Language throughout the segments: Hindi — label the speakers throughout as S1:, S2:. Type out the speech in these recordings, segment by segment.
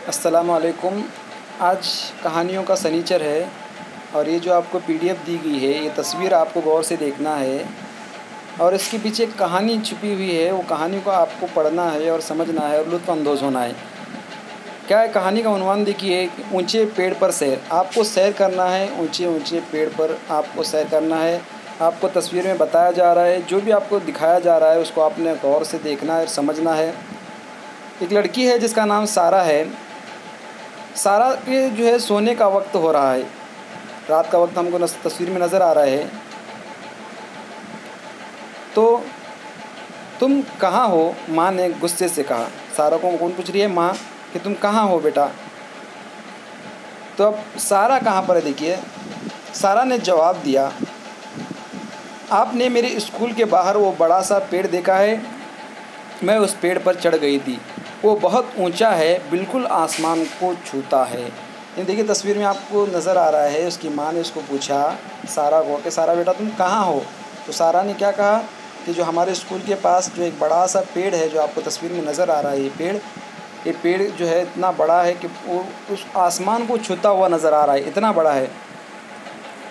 S1: अस्सलामुअलैकुम। आज कहानियों का सनीचर है और ये जो आपको पीडीएफ दी गई है, ये तस्वीर आपको गौर से देखना है और इसके पीछे एक कहानी छुपी हुई है। वो कहानी को आपको पढ़ना है और समझना है और लुत्फ़अंदोज़ होना है। क्या है कहानी का उन्वान देखिए, ऊंचे पेड़ पर सैर। आपको सैर करना है, ऊंचे ऊंचे पेड़ पर आपको सैर करना है। आपको तस्वीर में बताया जा रहा है, जो भी आपको दिखाया जा रहा है उसको आपने गौर से देखना है और समझना है। एक लड़की है जिसका नाम सारा है। सारा के जो है सोने का वक्त हो रहा है, रात का वक्त हमको तस्वीर में नज़र आ रहा है। तो तुम कहाँ हो, माँ ने गुस्से से कहा। सारा को कौन पूछ रही है? माँ, कि तुम कहाँ हो बेटा। तो अब सारा कहाँ पर है देखिए। सारा ने जवाब दिया, आपने मेरे स्कूल के बाहर वो बड़ा सा पेड़ देखा है? मैं उस पेड़ पर चढ़ गई थी। वो बहुत ऊंचा है, बिल्कुल आसमान को छूता है। ये देखिए तस्वीर में आपको नज़र आ रहा है। उसकी माँ ने उसको पूछा सारा को कि सारा बेटा तुम कहाँ हो? तो सारा ने क्या कहा कि जो हमारे स्कूल के पास जो एक बड़ा सा पेड़ है, जो आपको तस्वीर में नज़र आ रहा है, ये पेड़ जो है इतना बड़ा है कि वो उस आसमान को छूता हुआ नज़र आ रहा है, इतना बड़ा है।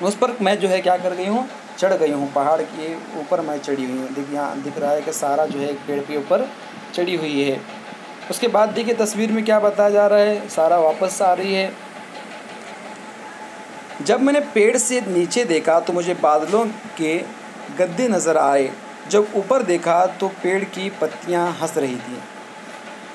S1: उस पर मैं जो है क्या कर गई हूँ, चढ़ गई हूँ। पहाड़ के ऊपर मैं चढ़ी हुई हूँ। देखिए यहाँ दिख रहा है कि सारा जो है एक पेड़ के ऊपर चढ़ी हुई है। उसके बाद देखिए तस्वीर में क्या बताया जा रहा है, सारा वापस आ रही है। जब मैंने पेड़ से नीचे देखा तो मुझे बादलों के गद्दे नज़र आए। जब ऊपर देखा तो पेड़ की पत्तियां हंस रही थी।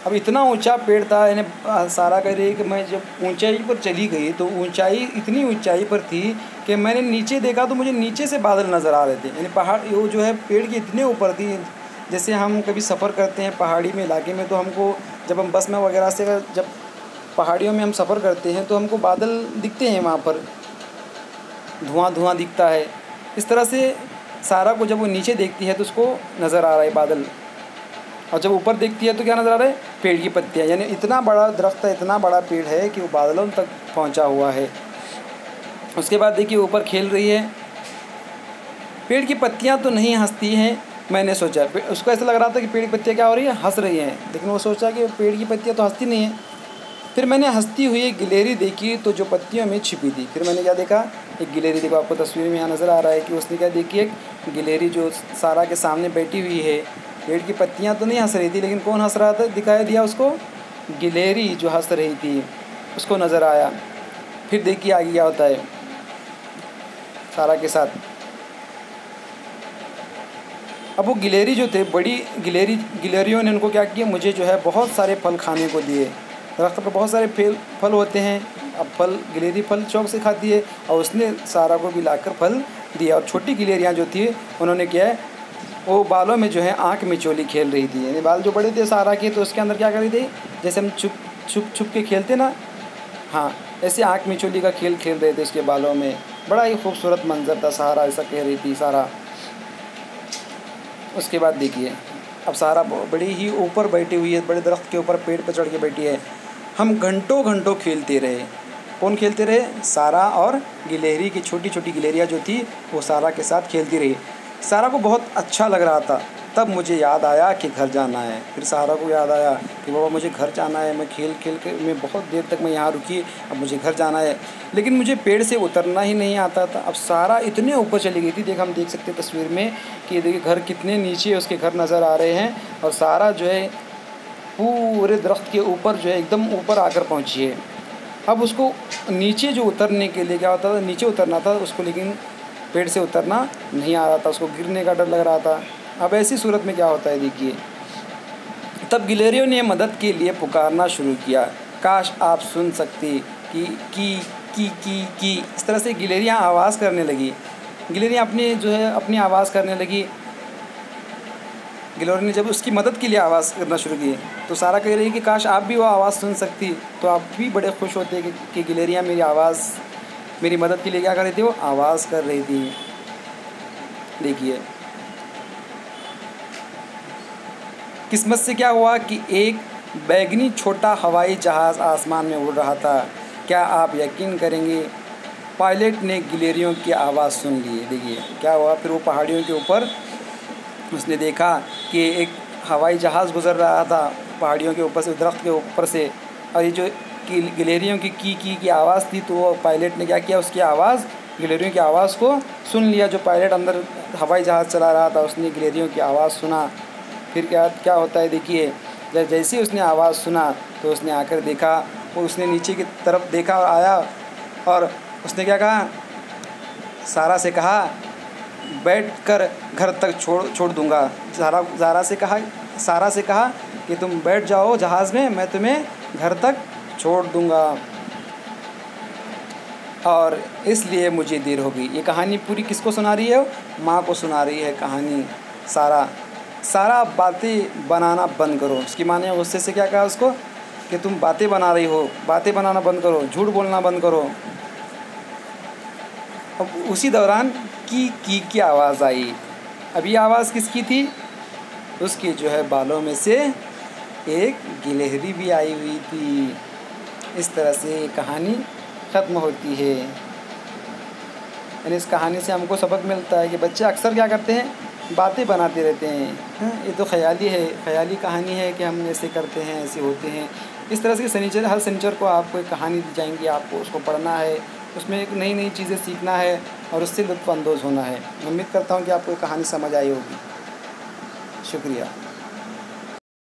S1: अब इतना ऊंचा पेड़ था, यानी सारा कह रही है कि मैं जब ऊंचाई पर चली गई तो ऊंचाई इतनी ऊंचाई पर थी कि मैंने नीचे देखा तो मुझे नीचे से बादल नज़र आ रहे थे। यानी पहाड़ वो जो है पेड़ की इतने ऊपर थी। जैसे हम कभी सफ़र करते हैं पहाड़ी में इलाके में, तो हमको जब हम बस में वगैरह से जब पहाड़ियों में हम सफ़र करते हैं तो हमको बादल दिखते हैं, वहाँ पर धुआं धुआं दिखता है। इस तरह से सारा को जब वो नीचे देखती है तो उसको नज़र आ रहा है बादल, और जब ऊपर देखती है तो क्या नज़र आ रहा है? पेड़ की पत्तियाँ। यानी इतना बड़ा दरख्त है, इतना बड़ा पेड़ है कि वो बादलों तक पहुंचा हुआ है। उसके बाद देखिए ऊपर खेल रही है। पेड़ की पत्तियाँ तो नहीं हंसती हैं, मैंने सोचा। उसको ऐसा लग रहा था कि पेड़ की पत्तियाँ क्या हो रही है, हंस रही हैं, लेकिन वो सोचा कि पेड़ की पत्तियाँ तो हंसती नहीं हैं। फिर मैंने हंसती हुई एक गिलहरी देखी तो जो पत्तियों में छिपी थी। फिर मैंने क्या देखा, एक गिलहरी। देखो आपको तस्वीर में यहाँ नज़र आ रहा है कि उसने क्या देखी, एक गिलहरी जो सारा के सामने बैठी हुई है। पेड़ की पत्तियाँ तो नहीं हंस रही थी, लेकिन कौन हंस रहा था दिखाई दिया उसको? गिलहरी जो हंस रही थी उसको नज़र आया। फिर देखिए आगे क्या होता है सारा के साथ। अब वो गिलहरी जो थे, बड़ी गिलहरियों ने उनको क्या किया, मुझे जो है बहुत सारे फल खाने को दिए। दरख्त पर बहुत सारे फल होते हैं। अब फल गिलहरी फल शौक से खाती है और उसने सारा को भी लाकर फल दिया। और छोटी गिलहरियाँ जो थी उन्होंने क्या है, वो बालों में जो है आँख मिचोली खेल रही थी। यानी बाल जो बड़े थे सारा के, तो उसके अंदर क्या कर रही थी, जैसे हम छुप छुप छुप के खेलते ना, हाँ ऐसे आँख मिचोली का खेल खेल रहे थे उसके बालों में। बड़ा ही खूबसूरत मंजर था। सारा ऐसा कह रही थी सारा। उसके बाद देखिए अब सारा बड़ी ही ऊपर बैठी हुई है, बड़े दरख्त के ऊपर पेड़ पर चढ़ के बैठी है। हम घंटों घंटों खेलते रहे। कौन खेलते रहे? सारा और गिलहरी की छोटी छोटी गिलहरियाँ जो थी वो सारा के साथ खेलती रही। सारा को बहुत अच्छा लग रहा था। तब मुझे याद आया कि घर जाना है। फिर सारा को याद आया कि बाबा मुझे घर जाना है, मैं खेल खेल के मैं बहुत देर तक मैं यहाँ रुकी, अब मुझे घर जाना है, लेकिन मुझे पेड़ से उतरना ही नहीं आता था। अब सारा इतने ऊपर चली गई थी। हम देख सकते हैं तस्वीर में कि देखिए घर कितने नीचे उसके घर नज़र आ रहे हैं, और सारा जो है पूरे दरख्त के ऊपर जो है एकदम ऊपर आकर पहुँची है। अब उसको नीचे जो उतरने के लिए क्या होता था, नीचे उतरना था उसको, लेकिन पेड़ से उतरना नहीं आ रहा था, उसको गिरने का डर लग रहा था। अब ऐसी सूरत में क्या होता है देखिए, तब गिलहरियों ने मदद के लिए पुकारना शुरू किया। काश आप सुन सकती की इस तरह से गिलहरियाँ आवाज़ करने लगी। गिलहरियाँ अपनी जो है अपनी आवाज़ करने लगी। गिलहरी ने जब उसकी मदद के लिए आवाज़ करना शुरू की तो सारा कह रही है कि काश आप भी वो आवाज़ सुन सकती, तो आप भी बड़े खुश होते कि गिलहरियाँ मेरी आवाज़, मेरी मदद के लिए क्या कर रही थी, वो आवाज़ कर रही थी। देखिए किस्मत से क्या हुआ कि एक बैगनी छोटा हवाई जहाज़ आसमान में उड़ रहा था। क्या आप यकीन करेंगे, पायलट ने गिलहरियों की आवाज़ सुन ली। देखिए क्या हुआ, फिर वो पहाड़ियों के ऊपर उसने देखा कि एक हवाई जहाज़ गुज़र रहा था पहाड़ियों के ऊपर से, दरख्त के ऊपर से, और ये जो गिलहरियों की आवाज़ थी, तो वो पायलट ने क्या किया, उसकी आवाज़, गिलहरियों की आवाज़ को सुन लिया। जो पायलट अंदर हवाई जहाज़ चला रहा था उसने गिलहरियों की आवाज़ सुना। फिर क्या होता है देखिए, जैसे ही उसने आवाज़ सुना तो उसने आकर देखा, वो उसने नीचे की तरफ देखा और आया, और उसने क्या कहा, सारा से कहा बैठ कर घर तक छोड़ दूँगा। सारा से कहा कि तुम बैठ जाओ जहाज़ में, मैं तुम्हें घर तक छोड़ दूँगा और इसलिए मुझे देर हो गई। ये कहानी पूरी किसको सुना रही है? माँ को सुना रही है कहानी सारा बातें बनाना बंद करो। उसकी माँ ने गुस्से से क्या कहा उसको कि तुम बातें बना रही हो, बातें बनाना बंद करो, झूठ बोलना बंद करो। अब उसी दौरान की आवाज़ आई। अब ये आवाज़ किसकी थी? उसके जो है बालों में से एक गिलहरी भी आई हुई थी। इस तरह से कहानी ख़त्म होती है। यानी इस कहानी से हमको सबक मिलता है कि बच्चे अक्सर क्या करते हैं, बातें बनाते रहते हैं। ये तो ख़याली कहानी है कि हम ऐसे करते हैं, ऐसे होते हैं। इस तरह से हर शनिचर को आपको एक कहानी दी जाएंगी, आपको उसको पढ़ना है, उसमें एक नई चीज़ें सीखना है और उससे लुत्फ़ अंदोज़ होना है। उम्मीद करता हूँ कि आपको ये कहानी समझ आई होगी। शुक्रिया।